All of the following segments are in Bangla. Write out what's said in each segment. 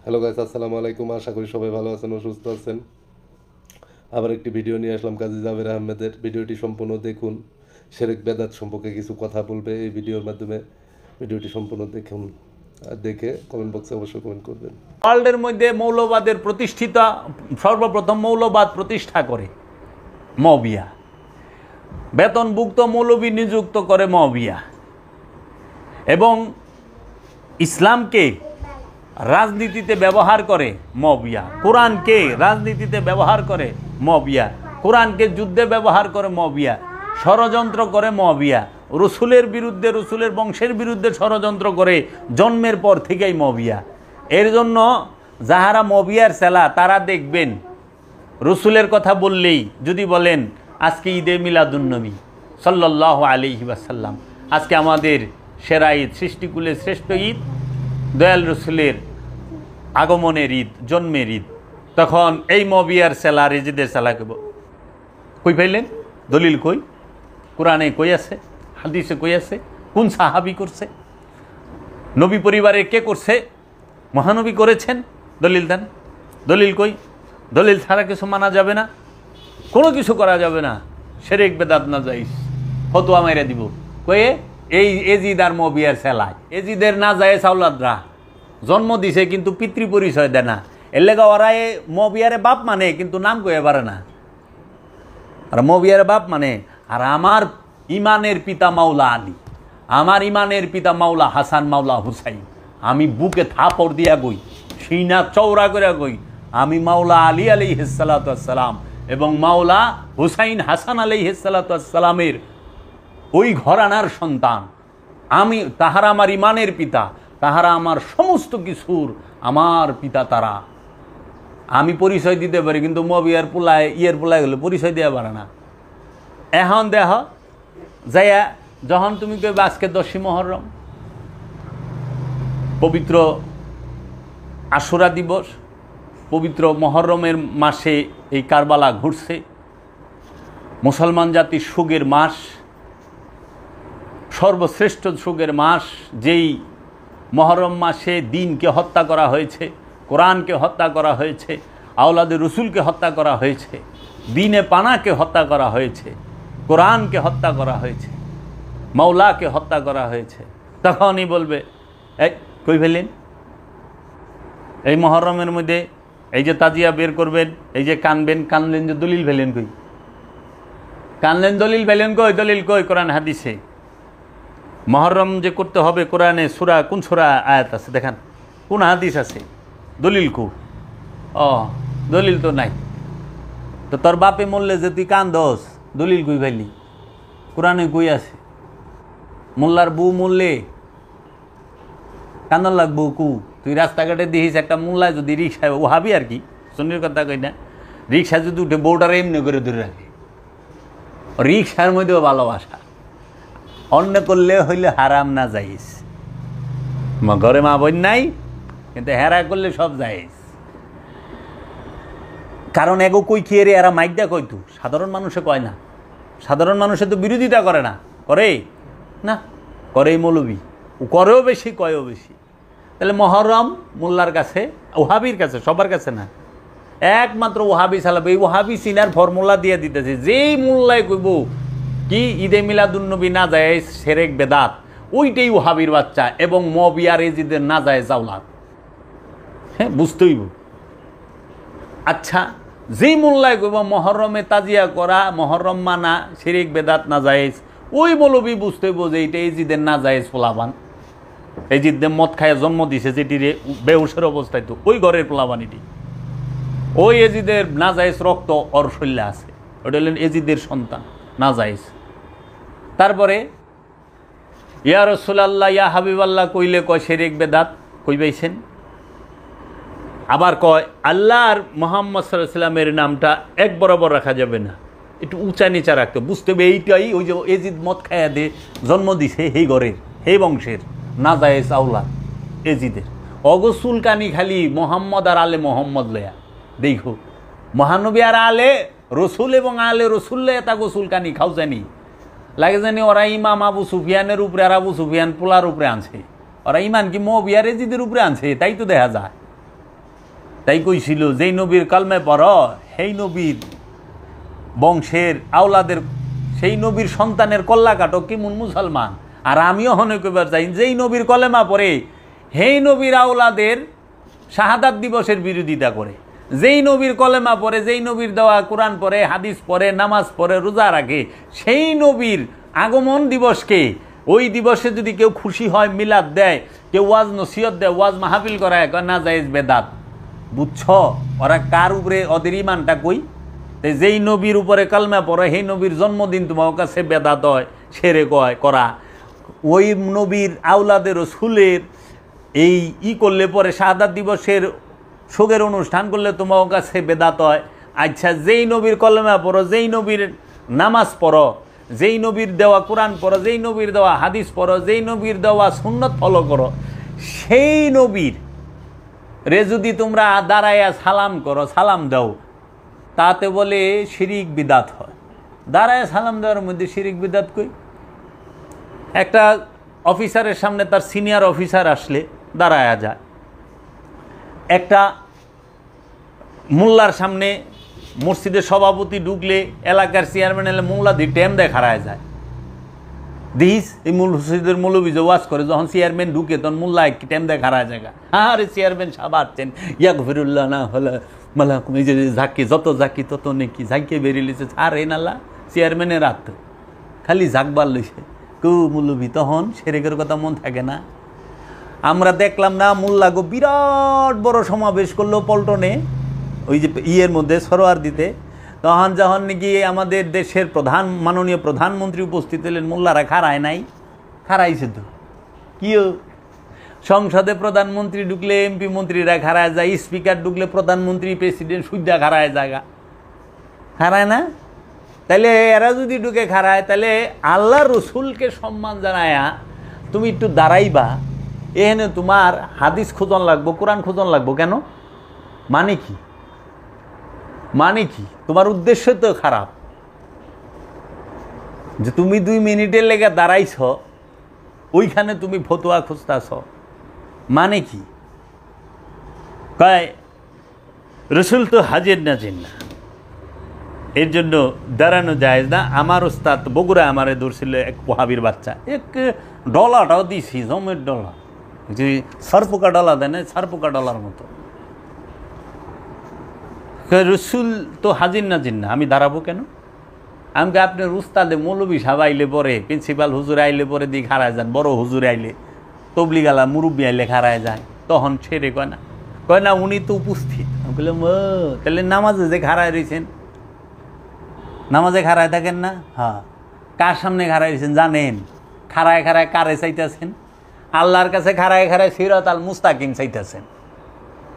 হ্যালো গাইস, আসসালামু আলাইকুম। আশা করি সবাই ভালো আছেন ও সুস্থ আছেন। আবার একটি ভিডিও নিয়ে আসলাম কাজী জাবের আহমেদের। ভিডিওটি সম্পূর্ণ দেখুন। শিরক বেদাত সম্পর্কে কিছু কথা বলবে এই ভিডিওর মাধ্যমে। ভিডিওটি সম্পূর্ণ দেখুন আর দেখে কমেন্ট বক্সে অবশ্যই কমেন্ট করবেন। ওয়ার্ল্ডের মধ্যে মৌলবাদের প্রতিষ্ঠিতা সর্বপ্রথম মৌলবাদ প্রতিষ্ঠা করে মৌবিয়া, বেতনভুক্ত মৌলবী নিযুক্ত করে মৌবিয়া, এবং ইসলামকে রাজনীতিতে ব্যবহার করে মৌবিয়া, কোরআনকে রাজনীতিতে ব্যবহার করে মৌবিয়া, কোরআনকে যুদ্ধে ব্যবহার করে মৌবিয়া, ষড়যন্ত্র করে মৌবিয়া, রসুলের বিরুদ্ধে, রসুলের বংশের বিরুদ্ধে ষড়যন্ত্র করে জন্মের পর থেকেই মৌবিয়া। এর জন্য যাহারা মৌবিয়ার সেলা তারা দেখবেন রসুলের কথা বললেই যদি বলেন আজকে ঈদে মিলাদুন্নবী সাল্লাল্লাহু আলাইহি ওয়াসাল্লাম, আজকে আমাদের সেরা ঈদ, সৃষ্টিকুলের শ্রেষ্ঠ ঈদ, দয়াল রসুলের আগমনের ঈদ, জন্মের ঈদ, তখন এই মৌবিয়ার সেলা রেজিদের সেলাকে কই পাইলেন? দলিল কই? কোরআনে কই আছে? হাদিসে কই আছে? কোন সাহাবি করছে? নবী পরিবারের কে করছে? মহানবী করেছেন? দলিল দেন। দলিল কই? দলিল ছাড়া কিছু মানা যাবে না, কোনো কিছু করা যাবে না। শিরক বেদাত নাজায়েজ ফতোয়া মাইরা দিব কয়ে এই এজিদ আর মৌবিয়ার সেলায়। এজিদের নাজায়েজ আওলাদরা জন্ম দিছে কিন্তু পিতৃ পরিচয় দেয় না, এর লেগা ওরা এ মৌবিয়ারে বাপ মানে কিন্তু নাম কয়ে পারে না। আর মৌবিয়ারে বাপ মানে, আর আমার ইমানের পিতা মাওলা আলী, আমার ইমানের পিতা মাওলা হাসান, মাওলা হুসাইন, আমি বুকে থাপড় দিয়া গই, সিনা চৌড়া করে গই, আমি মাওলা আলী আলাইহিস সালাতু ওয়াস সালাম এবং মাওলা হুসাইন হাসান আলাইহিস সালাতু ওয়াস সালামের ওই ঘরানার সন্তান। আমি তাহারা আমার ইমানের পিতা, তাহারা আমার সমস্ত কিছুর আমার পিতা তারা। আমি পরিচয় দিতে পারি কিন্তু মবিয়ার পোলায় ইয়ের পোলায় গেলে পরিচয় দেওয়া পারে না। এখন দেহ যাইয়া যখন তুমি কইবে আজকে 10ই মুহররম, পবিত্র আশুরা দিবস, পবিত্র মুহররমের মাসে এই কারবালা ঘুরছে, মুসলমান জাতির সুখের মাস, সর্বশ্রেষ্ঠ সুখের মাস, যেই মুহররম মাসে দ্বীনকে হত্যা করা হয়েছে, কোরআনকে হত্যা করা হয়েছে, আওলাদে রসুলকে হত্যা করা হয়েছে, দ্বীনে পানাকে হত্যা করা হয়েছে, কোরআনকে হত্যা করা হয়েছে, মাওলাকে হত্যা করা হয়েছে, তখনই বলবে এই কই ফেলেন? এই মুহররমের মধ্যে এই যে তাজিয়া বের করবেন, এই যে কানবেন, কানলেন যে দলিল ফেলেন কই? কানলেন দলিল ফেলেন কই? দলিল কই? কোরআন হাদিসে মুহররম যে করতে হবে, কোরআনে সূরা, কোন সূরা আয়াত আছে দেখান, কোন হাদিস আছে? দলিল কো? ও দলিল তো নাই। তো তোর বাপে মরলে যে তুই কান্দস, দলিল কই ভাইলি? কোরআনে কই আছে? মোল্লার বউ মরলে কান্দন লাগবো কু? তুই রাস্তাঘাটে দেখিস একটা মোল্লায় যদি রিক্সায়, ও হাবি আর কি, সুন্নির কথা কই না, রিক্সা যদি উঠে বউটারে এমনি করে ধরে রাখে, রিক্সার মধ্যেও ভালোবাসা, অন্য করলে হইলে হারাম না যাইস, ঘরে মা বোন নাই কিন্তু হেরা করলে সব যাইস। কারণ এগো কই খেয়ে রে এরা মাইকটা কইতু, সাধারণ মানুষে কয় না, সাধারণ মানুষে তো বিরোধিতা করে না, করে না, করেই মৌলবী, ও করেও বেশি কয়ও বেশি। তাহলে মুহররম মোল্লার কাছে, ওহাবির কাছে, সবার কাছে না, একমাত্র ওহাবি চালাবে। এই ওহাবি সিনার ফর্মুলা দিয়ে দিতেছে, যেই মোল্লাই কইব কি ঈদে মিলাদুন্নবী না যায় শিরক বেদাত, ওইটাই ওহাবির বাচ্চা এবং মৌবিয়া এজিদের না যায় আওলাদ। হ্যাঁ, বুঝতেইব। আচ্ছা, যেই মোল্লাই কইব মুহররমে তাজিয়া করা, মুহররম মানা শিরক বেদাত না যায়, ওই মৌলবী বুঝতেইব যে এইটা এজিদের না যায় পোলাবান, এজিদে মদ খায় জন্ম দিছে যেটিরে বেহুশের অবস্থায়, তো ওই ঘরের পোলাবান এটি, ওই এজিদের না যায় রক্ত ওর শরীরে আছে, ওটা হলেন এজিদের সন্তান না যায়। তারপরে ইয়া রাসূলুল্লাহ, ইয়া হাবিবাল্লাহ কইলে কয় শিরক বেদাত, কই পাইছেন? আবার কয় আল্লাহ আর মুহাম্মদ সাল্লাল্লাহু আলাইহি ওয়াসাল্লামের নামটা এক বরাবর রাখা যাবে না, একটু উঁচা নিচা রাখতে, বুঝতে হবে এইটাই ওই যে এজিদ মদ খায়া দে জন্ম দিছে সেই ঘরের, সেই বংশের না যায় আওলাদ এজিদের। অগসুল কানি খালি মোহাম্মদ আর আলে মোহাম্মদ লয়া দেখো, মহানবী আর আলে রসুল এবং আলে রসুল লয়া তা গোসুল কানি খাও জানি লাগে জানি ওরা ইমাম আবু সুফিয়ানের উপরে আর আবু সুফিয়ান পোলার উপরে আনছে, ওরা ইমান কি মৌবিয়া এজিদের উপরে আনছে, তাই তো দেখা যায়। তাই কইছিল যেই নবীর কালমে পড় সেই নবীর বংশের আওলাদের সেই নবীর সন্তানের কল্লা কাটো কেমন মুসলমান। আর আমিও হনে কইবার চাই যেই নবীর কলেমা পড়ে সেই নবীর আওলাদের শাহাদাত দিবসের বিরোধিতা করে, যেই নবীর কলেমা পড়ে, যেই নবীর দেওয়া কোরআন পড়ে, হাদিস পড়ে, নামাজ পড়ে, রোজা রাখে, সেই নবীর আগমন দিবসকে ওই দিবসে যদি কেউ খুশি হয়, মিলাদ দেয়, কেউ ওয়াজ নসিহত দেয়, ওয়াজ মাহফিল করায়, না জায়েজ বেদাত। বুঝছ ওরা কার উপরে ওদের ইমানটা কই? যেই নবীর উপরে কালমা পড়ে সেই নবীর জন্মদিন তোমার কাছে বেদাত হয়, সেরে কয় করা। ওই নবীর আওলাদের রসুলের এই করলে পরে শাহাদাত দিবসের শোকের অনুষ্ঠান করলে তোমার কাছে বেদাত হয়। আচ্ছা, যেই নবীর কলেমা পড়ো, যেই নবীর নামাজ পড়ো, যেই নবীর দেওয়া কোরআন পড়ো, যেই নবীর দেওয়া হাদিস পড়ো, যেই নবীর দেওয়া সুন্নত ফলো করো, সেই নবীর রে যদি তোমরা দাঁড়াইয়া সালাম করো, সালাম দাও, তাতে বলে শিরিক বিদাত হয়। দাঁড়ায় সালাম দেওয়ার মধ্যে শিরিক বিদাত কই? একটা অফিসারের সামনে তার সিনিয়র অফিসার আসলে দাঁড়ায়া যায়, একটা মোল্লার সামনে মসজিদের সভাপতি ঢুকলে, এলাকার চেয়ারম্যান এলে মোল্লা দিয়ে টেম দেয় খাড়ায় যায়। দিস এই মসজিদের মৌলবি যে ওয়াজ করে, যখন চেয়ারম্যান ঢুকে তখন মোল্লা কি টেম দেয় খাড়ায় জায়গা। আরে চেয়ারম্যান সাহেব আসছেন, ইয়াক ফিরুল্লাহ না হলে মালা এই যে ঝাঁকি, যত ঝাঁকি তত নাকি ঝাঁকিয়ে বেরিয়ে লিছে। আর এই নাল্লা চেয়ারম্যানের রাত খালি ঝাঁকবার লইছে, কেউ মৌলবি তখন সেরেকের কথা মন থাকে না। আমরা দেখলাম না মোল্লা গো বিরাট বড় সমাবেশ করলো পল্টনে, ওই যে ইয়ের মধ্যে সরোয়ার দিতে, তখন যখন নাকি আমাদের দেশের মাননীয় প্রধানমন্ত্রী উপস্থিত হলেন, মোল্লারা খাড়ায় নাই? খাড়াইছে তো। কিও সংসদে প্রধানমন্ত্রী ঢুকলে এমপি মন্ত্রীরা খাড়ায় যায়, স্পিকার ঢুকলে প্রধানমন্ত্রী প্রেসিডেন্ট সুদ্ধা খাড়ায় জায়গা, খাড়ায় না? তাহলে এরা যদি ঢুকে খাড়ায়, তাহলে আল্লাহ রসুলকে সম্মান জানায়া তুমি একটু দাঁড়াইবা, এখানে তোমার হাদিস খোঁজন লাগবো, কোরআন খোঁজন লাগবো কেন? মানে কি? মানে কি? তোমার উদ্দেশ্য তো খারাপ, যে তুমি 2 মিনিটের লেগে দাঁড়াইছ, ওইখানে তুমি ফতোয়া খুঁজতেছ, মানে কি? কয় রসুল তো হাজির নাজির না, এর জন্য দাঁড়ানো যায় না। আমার ওস্তাদ বগুড়া আমারে ধরছিল এক ওহাবির বাচ্চা, এক ডলাটাও দিছি, জমের ডলা, যে সারপোকা ডলা দেয় না, সারপোকা ডলার মতো। রসুল তো হাজির নাজির না, আমি দাঁড়াবো কেন? আমাকে আপনার উস্তাদে মৌলবী সাহেব আইলে পরে, প্রিন্সিপাল হুজুর আইলে পরে দিয়ে খাড়ায় যান, বড় হুজুর আইলে, তবলিগালা মুরব্বী আইলে খাড়ায় যায়, তখন ছেড়ে কয় না উনি তো উপস্থিত। আমি বললাম তাহলে নামাজে যে খাড়ায় রয়েছেন, নামাজে খাড়ায় থাকেন না? হ্যাঁ। কার সামনে খাড়ায় রয়েছেন জানেন? খাড়ায় খাড়ায় কারে চাইতেছেন? আল্লাহর কাছে খাড়ায় খাড়ায় সিরাত আল মুস্তাকিম চাইতেছেন।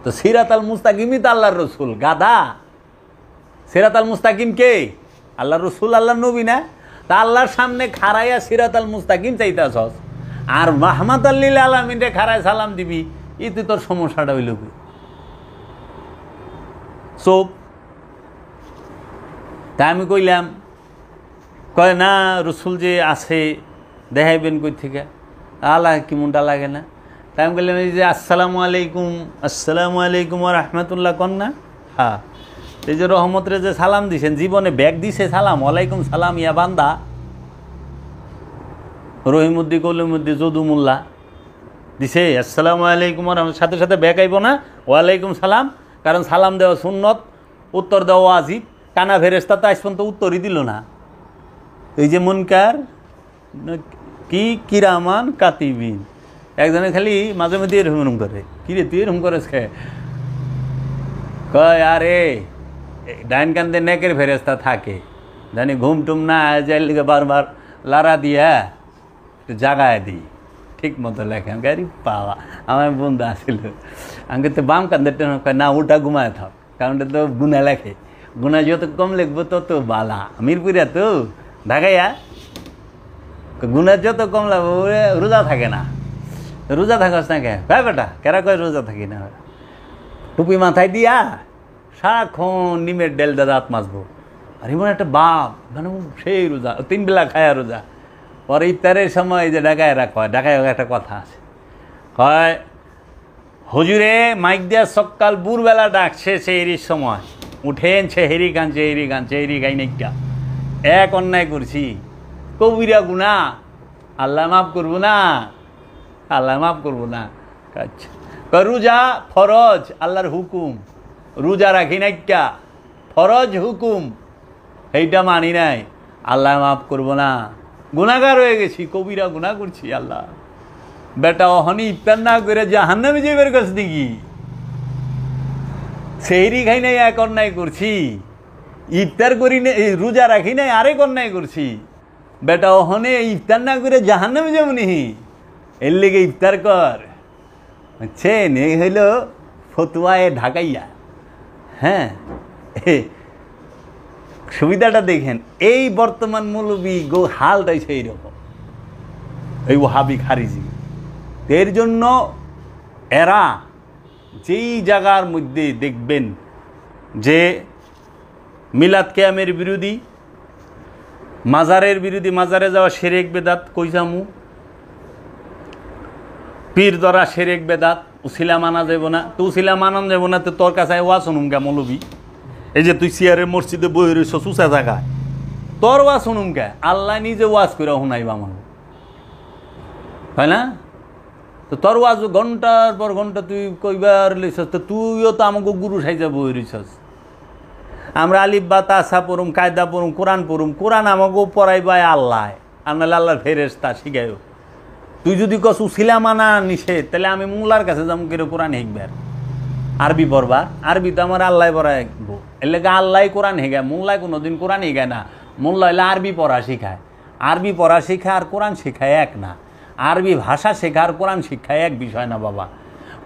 তো সিরাত আল মুস্তাকিমই তো আল্লাহর রসুল, গাধা। সিরাত আল মুস্তাকিম কে? আল্লাহর রসুল, আল্লাহর নবী না? তা আল্লাহর সামনে খাড়াইয়া সিরাত আল মুস্তাকিম চাইতেছস, আর মাহমাদ আল্লিল আলমিনরে খাড়ায় সালাম দিবি, এতে তোর সমস্যাটা হইল কি? সব তাই আমি কইলাম, কয় না রসুল যে আছে দেখাইবেন কই থেকে, আল্লাহ কি মনটা লাগে না? তাই আমি বললাম এই যে আসসালামু আলাইকুম রহমতুল্লাহ কন না? হ্যাঁ। এই যে রহমতরে যে সালাম দিছেন, জীবনে ব্যাগ দিছে সালাম, ওয়ালাইকুম সালাম ইয়া বান্দা? রহিমুদ্দি কলিমুদ্দি যদুমুল্লাহ দিছে আসসালামু আলাইকুম, সাথে সাথে ব্যাগ আইব না? ওয়ালাইকুম সালাম, কারণ সালাম দেওয়া সুন্নত, উত্তর দেওয়া ওয়াজিব। কানা ফেরেস্তা তো আজ পর্যন্ত উত্তরই দিল না। এই যে মুনকার কি কিরামান কাতিবিন, একজনে খালি মাঝে মাঝে এরকম করে, কিরে তুই এরকম করেছ খে? কয় আরে ডাইন কান্দে নেকের ফেরেস্তা থাকে, জানি ঘুম টুম না যাই লিগে বারবার লারা দিয়া জাগায় দিই, ঠিক মতো লেখে। আমি গাড়ি পাওয়া আমার বন্ধু আসছিল, আমাকে তো বাম কান্দের না ওটা ঘুমায় থাক, কারণ তো গুনা লেখে, গুনা যত কম লিখবো তত বালা। মিরপুরিয়া তো ঢাকাইয়া গুনা যত কম লাগবো রোজা থাকে না। রোজা থাকস না কে? ভাই বেটা কেরা কয় রোজা থাকি না? টুপি মাথায় দিয়া সারাক্ষণ নিমের ডেল দাঁত মাজবো, আর এমন একটা বাপ, মানে সেই রোজা 3 বেলা খায়া রোজা। পরে ইফতারের সময় যে ঢাকায় কয়, ঢাকায় একটা কথা আছে, কয় হুজুরে মাইক দিয়া সকাল ভোরবেলা ডাকছে সেহরির সময়, উঠেন সেহরি খান, সেহরি খান, সেহরি খাই নাইকা। এক অন্যায় করছি, কবিরা গুনা, আল্লাহ মাফ করবো না, আল্লাহ মাফ করবো না। আচ্ছা, রোজা ফরজ, আল্লাহর হুকুম, রোজা রাখি নাইকা, ফরজ হুকুম, এইটা মানি নাই, আল্লাহ মাফ করবো না, গুনাহগার হয়ে গেছি, কবিরা গুনাহ করছি। আল্লাহ বেটা অহনি ইফতার না করে জাহান্নামে যাইবার কাছে দেখি, সেহরি খাই নাই এক অন্যায় করছি, ইফতার করি নাই, রোজা রাখি নাই আরেক অন্যায় করছি, বেটা অহনে ইফতার না করে জাহান্নামে যাবো নি, এর লেগে ইফতার কর। বুঝছেন, এই হইল ফতুয়ায় ঢাকাইয়া। হ্যাঁ, সুবিধাটা দেখেন, এই বর্তমান মৌলবী গো হালটাই সেই রকম, এই ওহাবি খারিজি। এর জন্য এরা যেই জায়গার মধ্যে দেখবেন যে মিলাদ কিয়ামের বিরোধী, মাজারের বিরোধী, মাজারে যাওয়া শিরক বেদাত, কইসামু পীর ধরা শিরক বেদাত, উসিলা মানা যাব না, তো উসিলা মানান যাব না, তো তোর কাছে ওয়া শুনুম কে মৌলবী, এই যে তুই সিয়ারের মসজিদে বই রইছ সুসা জায়গায়, তোর ওয়া শুনুম কে, আল্লাহ নিজে ওয়াজ করে শুনাইবা মানুষ, হয় না? তো তোর ওয়াজ ঘন্টার পর ঘন্টা তুই কইবার লইছস, তো তুইও তো আমাকে গুরু সাইজা বই রইছস। আমরা আলিফ বা তাসা পড়ুম, কায়দা পড়ুম, কোরআন পড়ুম, কোরআন আমাকেও পড়াইবাই আল্লাহ, আর নাহলে আল্লাহর ফেরেশতা শিখাইও। তুই যদি কস উসিলা মানা নিষেধ, তাহলে আমি মোল্লার কাছে যাবো কেন কোরআন শিখবার, আরবি পড়বার? আরবি তো আমার আল্লাহ পড়াইব, এর লেগে আল্লাহ কোরআন শিখায়, মোল্লায় কোনোদিন কোরআন শিখায় না। মোল্লা হইলে আরবি পড়া শিখায়, আরবি পড়া শিখায় আর কোরআন শিখায় এক না। আরবি ভাষা শেখা আর কোরআন শিক্ষায় এক বিষয় না বাবা।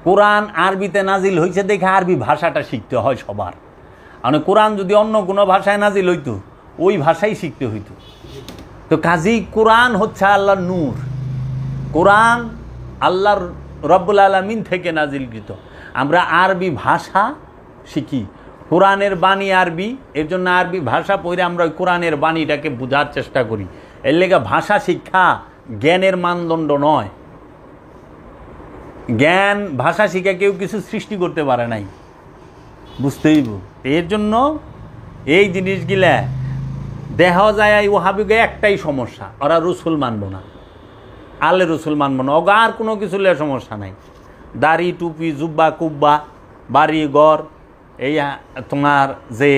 কোরআন আরবিতে নাজিল হয়েছে দেখে আরবি ভাষাটা শিখতে হয় সবার, মানে কোরআন যদি অন্য কোনো ভাষায় নাজিল হইতো ওই ভাষাই শিখতে হইতো। তো কাজী কোরআন হচ্ছে আল্লাহর নূর, কোরআন আল্লাহর রব্বুল আলামিন থেকে নাজিলকৃত। আমরা আরবি ভাষা শিখি, কোরআনের বাণী আরবি, এর জন্য আরবি ভাষা পড়ে আমরা ওই কোরআনের বাণীটাকে বোঝার চেষ্টা করি। এর লেগে ভাষা শিক্ষা জ্ঞানের মানদণ্ড নয়। জ্ঞান ভাষা শিখে কেউ কিছু সৃষ্টি করতে পারে নাই, বুঝতেই। এর জন্য এই জিনিসগুলা দেখা যায় ওহাবিকে একটাই সমস্যা, ওরা রসুল মানব না, আলে রসুল মানব না, ওগা আর কোনো কিছু সমস্যা নাই। দাড়ি টুপি জুব্বা কুব্বা বাড়ি ঘর, এই তোমার যে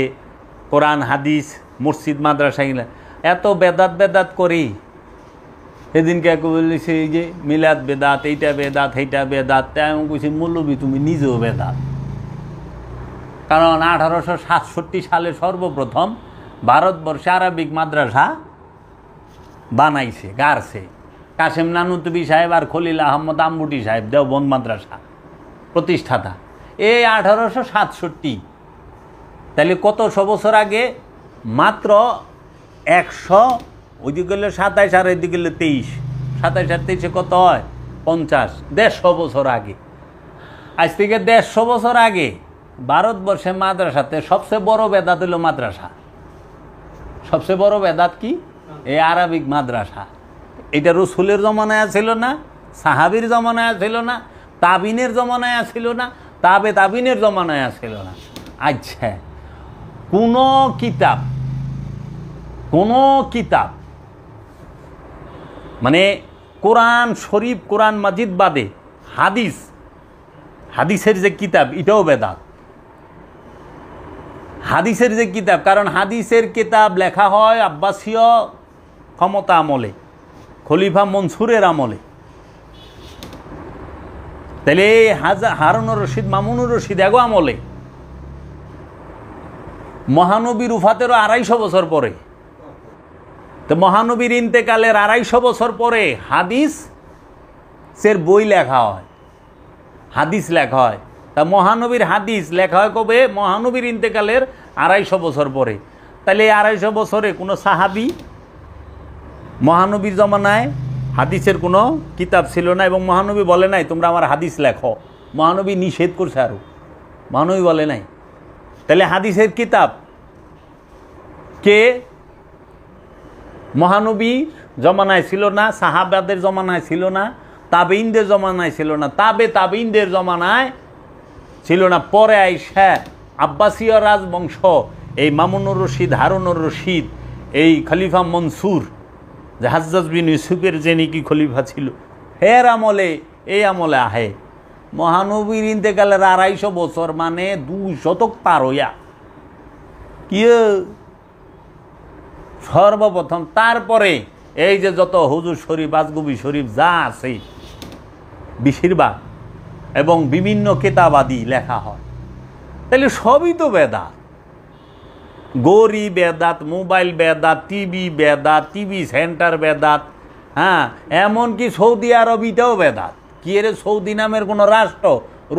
কোরআন হাদিস মসজিদ মাদ্রাসা গিলা এত বেদাত বেদাত করি। সেদিনকে বলেছে এই যে মিলাদ বেদাত, এইটা বেদাত, সেইটা বেদাত, তাই আমি কইছি মৌলবী তুমি নিজেও বেদাত। কারণ 1867 সালে সর্বপ্রথম ভারতবর্ষে আরবিক মাদ্রাসা বানাইছে, গাড়ছে কাসেম নানুতুবি সাহেব আর খলিল আহমদ আম্বুটি সাহেব, দেওবন্দ মাদ্রাসা প্রতিষ্ঠাতা। এই 1867, তাহলে কতশো বছর আগে, মাত্র 100, ওইদিকে গেলে 27 আর এদিকে গেলে 23, 27 আর 23 কত হয় 50, 150 বছর আগে। আজ থেকে 150 বছর আগে ভারতবর্ষে মাদ্রাসাতে সবচেয়ে বড় বেদাত হইল মাদ্রাসা। সবচেয়ে বড় বেদাত কি? এই আরবিক মাদ্রাসা। এটা রসুলের জমানায় ছিল না, সাহাবীর জমানায় ছিল না, তাবিনের জমানায় ছিল না, তাবিনের জমানায় ছিল না। আচ্ছা, কোনো কিতাব মানে কোরআন শরীফ, কোরআন মাজিদ বাদে হাদিসের যে কিতাব, এটাও বেদাত। হাদিসের যে কিতাব, কারণ হাদিসের কিতাব লেখা হয় আব্বাসীয় ক্ষমতা আমলে, খলিফা মনসুরের আমলে। তাহলে হারুনুর রশিদ, মামুনুর রশিদ এগো আমলে, মহানবীর উফাতেরও 250 বছর পরে। তো মহানবীর ইন্তেকালের 250 বছর পরে হাদিসের বই লেখা হয়, হাদিস লেখা হয়। তা মহানবীর হাদিস লেখা হয় কবে? মহানবীর ইন্তেকালের 250 বছর পরে। তাহলে এই 250 বছরে কোনো সাহাবী, মহানবীর জমানায় হাদিসের কোনো কিতাব ছিল না, এবং মহানবী বলে নাই তোমরা আমার হাদিস লেখো। মহানবী নিষেধ করছে, আরও মহানবী বলে নাই। তাহলে হাদিসের কিতাব কে? মহানবীর জমানায় ছিল না, সাহাবাদের জমানায় ছিল না, তাবেইনদের জমানায় ছিল না, তাবেইনদের জমানায় ছিল না। পরে আইসা আব্বাসীয় রাজবংশ, এই মামুনুর রশিদ, হারুনুর রশিদ, এই খলিফা মনসুর, যে হাজ্জাজ বিন ইউসুফের যে নাকি খলিফা ছিল, ফের আমলে এই আমলে আহে মহানবীর ইন্তেকালের 250 বছর, মানে 2 শতক পার হইয়া কি সর্বপ্রথম। তারপরে এই যে যত হুজুর শরীফ, আজগুবি শরীফ যা আছে বেশিরভাগ, এবং বিভিন্ন কেতাবাদি লেখা হয়, তাহলে সবই তো বেদাত। গড়ি বেদাত, মোবাইল বেদাত, টিভি বেদাত, টিভি সেন্টার বেদাত, হ্যাঁ, এমনকি সৌদি আরবিটাও বেদাত। কি এর সৌদি নামের কোনো রাষ্ট্র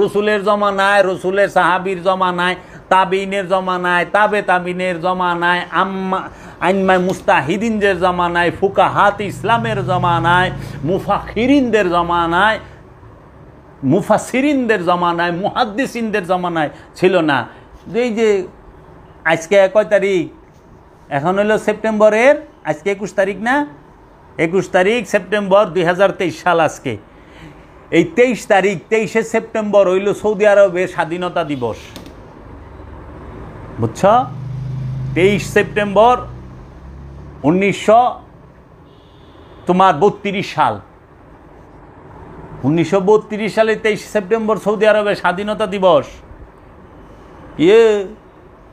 রসুলের জমানায়, রসুলের সাহাবির জমানায়, তাবিনের জমানায়, তাবিনের জমানায়, আইম্মায় মুস্তাহিদিনদের জমানায়, ফুকাহাত ইসলামের জমানায়, মুফাখিরিনদের জমানায়, মুফাসিরিনদের জমানায়, মুহাদ্দিসিনদের জমানায় ছিল না। এই যে আজকে কয় তারিখ, এখন হলো সেপ্টেম্বরের, আজকে 21 তারিখ না, 21 তারিখ সেপ্টেম্বর 2023 সাল। আজকে এই 23 তারিখ, 23শে সেপ্টেম্বর হইল সৌদি আরবের স্বাধীনতা দিবস, বুঝছ? 23 সেপ্টেম্বর 1932 সাল, 1932 সালে 23 সেপ্টেম্বর সৌদি আরবের স্বাধীনতা দিবস।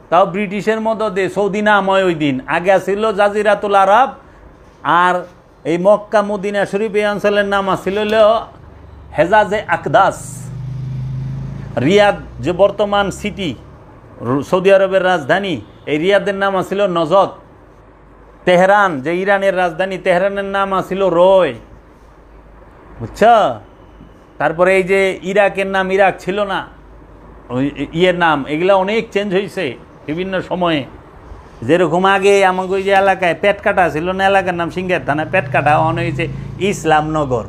তাও ব্রিটিশের মতো দে, সৌদি নাম হয় ওই দিন। আগে ছিল জাজিরাতুল আরব, আর এই মক্কা মদিনা শরীফ এই অঞ্চলের নাম আছিল হেজাজে আকদাস। রিয়াদ যে বর্তমান সিটি, সৌদি আরবের রাজধানী, এই রিয়াদের নাম আছিল নজদ। তেহরান যে ইরানের রাজধানী, তেহরানের নাম আছিল রয়, বুঝছ? তারপরে এই যে ইরাকের নাম ইরাক ছিল না, ইয়ের নাম, এগুলা অনেক চেঞ্জ হয়েছে বিভিন্ন সময়ে। যেরকম আগে আমাকে ওই যে এলাকায় পেটকাটা ছিল না, এলাকার নাম সিঙ্গার থানা, পেটকাটা অন হয়েছে ইসলামনগর।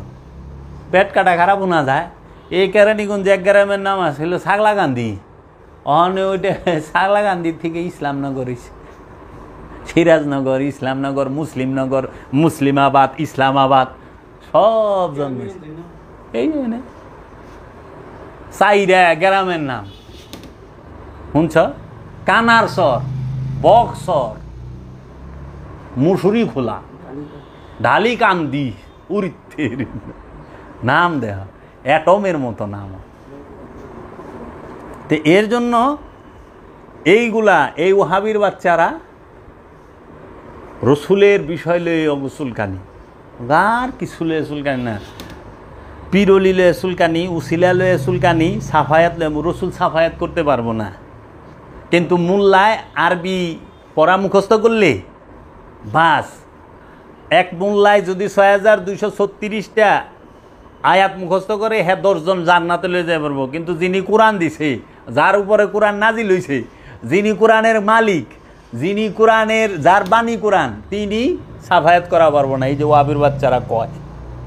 পেটকাটা খারাপ না যায়, এই কেরানীগঞ্জ এক গ্রামের নাম ছিল ছাগলাকান্দি, অনে ওইটা ছাগলাকান্দির থেকে ইসলামনগর হয়েছে। সিরাজনগর, ইসলামনগর, মুসলিমনগর, মুসলিমাবাদ, ইসলামাবাদ, সব জন্মেছে এই জন্য। সাইরা গ্রামের নাম শুনছ? কানারসর, বক্সর, মুসুরি খোলা, ঢালিকান্দি, উরিত্তের নাম দেহ অ্যাটমের মতো নাম। তো এর জন্য এইগুলা, এই ওহাবির বাচ্চারা রসুলের বিষয় লয়ে চুলকানি, আর কিছু লয়ে চুলকানি না, পিরলি লয়ে চুলকানি, উসিলা লয়ে চুলকানি, সাফায়াত লয়ে। রসুল সাফায়াত করতে পারবো না, কিন্তু মোল্লায় আরবি পড়া মুখস্থ করলে বাস, এক মোল্লায় যদি 6236টা আয়াত মুখস্থ করে, হ্যাঁ 10 জন জান্নাতে লয়ে যেতে পারবো। কিন্তু যিনি কোরআন দিছে, যার উপরে কোরআন নাজিল হইছে, যিনি কোরআনের মালিক, যিনি কোরআনের, যার বাণী কোরআন, তিনি সাফায়াত করা পারবো না। এই যে ওয়াবির বাচ্চারা কয়,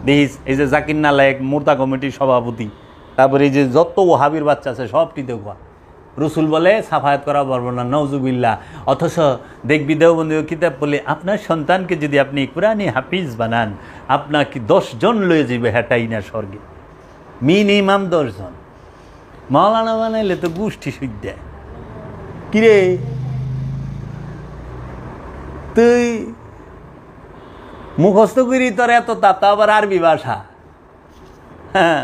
দেখিস এই যে জাকির নালায়েক মুর্দা কমিটির সভাপতি, তারপরে এই যে যত ওহাবির বাচ্চা আছে সবটিতে কোয়া রসুল বলে সাফায়াত করা পারবো না, নওজুবিল্লাহ। অথচ দেখবি দেওবন্দী কিতাব বলে, আপনার সন্তানকে যদি আপনি কোরআনে হাফিজ বানান, আপনাকে 10 জন লয়ে যাবে হেঁটাই না স্বর্গে, মিনিমাম 10 জন। মাওলানা বানাইলে তো গোষ্ঠী সুদ্ধা। কিরে তুই মুখস্থ করি তোর এত, তা আবার আরবি ভাষা, হ্যাঁ